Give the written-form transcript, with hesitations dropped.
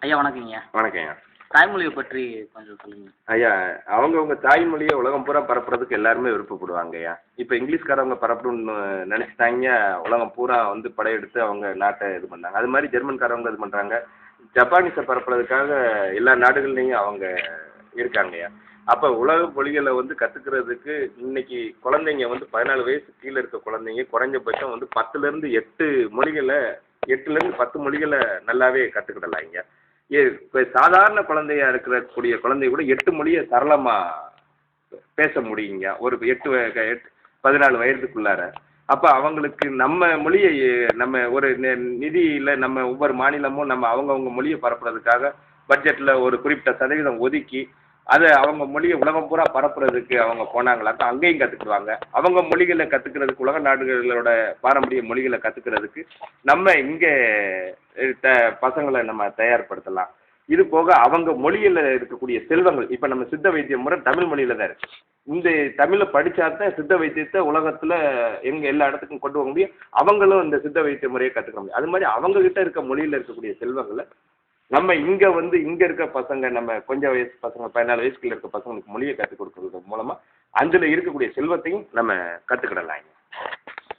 ஐயா வணக்கங்க. வணக்கம்யா. தாய்மொழியை பற்றி கொஞ்சம் சொல்லுங்க. ஐயா, அவங்கவுங்க தாய்மொழியை உலகம் பூரா பரப்புறதுக்கு எல்லாருமே விருப்பப்படுவாங்கய்யா. இப்போ இங்கிலீஷ்காரவங்க பரப்பணும்னு நினச்சிட்டாங்க, உலகம் பூரா வந்து படையெடுத்து அவங்க நாட்டை இது பண்ணாங்க. அது மாதிரி ஜெர்மன்காரவங்க இது பண்ணுறாங்க. ஜப்பானீஸை பரப்புறதுக்காக எல்லா நாடுகள்லையும் அவங்க இருக்காங்கய்யா. அப்போ உலக மொழிகளை வந்து கற்றுக்கிறதுக்கு இன்னைக்கு குழந்தைங்க வந்து 14 வயசு கீழே இருக்க குழந்தைங்க குறைஞ்சபட்சம் வந்து 10லேருந்து 8 மொழிகளை 8லேருந்து 10 மொழிகளை நல்லாவே கற்றுக்கிடலாங்க. இப்போ சாதாரண குழந்தையா இருக்கக்கூடிய குழந்தை கூட 8 மொழியை சரளமாக பேச முடியுங்க. ஒரு 14 வயதுக்குள்ளார. அப்போ அவங்களுக்கு நம்ம மொழியை நம்ம ஒரு நிதியில் நம்ம ஒவ்வொரு மாநிலமும் நம்ம அவங்கவுங்க மொழியை பரப்புறதுக்காக பட்ஜெட்டில் ஒரு குறிப்பிட்ட சதவீதம் ஒதுக்கி அதை அவங்க மொழியை உலகம் பூரா பரப்புறதுக்கு அவங்க போனாங்களாக்கா அங்கேயும் கற்றுக்குவாங்க. அவங்க மொழிகளை கற்றுக்கிறதுக்கு உலக நாடுகளோட பாரம்பரிய மொழிகளை கற்றுக்கிறதுக்கு நம்ம இங்கே பசங்களை நம்ம தயார்படுத்தலாம். இது போக அவங்க மொழியில் இருக்கக்கூடிய செல்வங்கள், இப்போ நம்ம சித்த வைத்திய முறை தமிழ் மொழியில் தான் இருக்குது. இந்த தமிழை படித்தாதான் சித்த வைத்தியத்தை உலகத்தில் எல்லா இடத்துக்கும் கொண்டு போக முடியும். அவங்களும் இந்த சித்த வைத்திய முறையை கற்றுக்க முடியும். அது மாதிரி அவங்கக்கிட்ட இருக்க மொழியில் இருக்கக்கூடிய செல்வங்களை நம்ம இங்கே வந்து இங்கே இருக்க பசங்க, நம்ம கொஞ்சம் வயசு பசங்க 14 வயசுக்குள்ள இருக்க பசங்களுக்கு மொழியை கற்றுக் கொடுக்கறது மூலமாக அதில் இருக்கக்கூடிய செல்வத்தையும் நம்ம கற்றுக்கிடலாம்.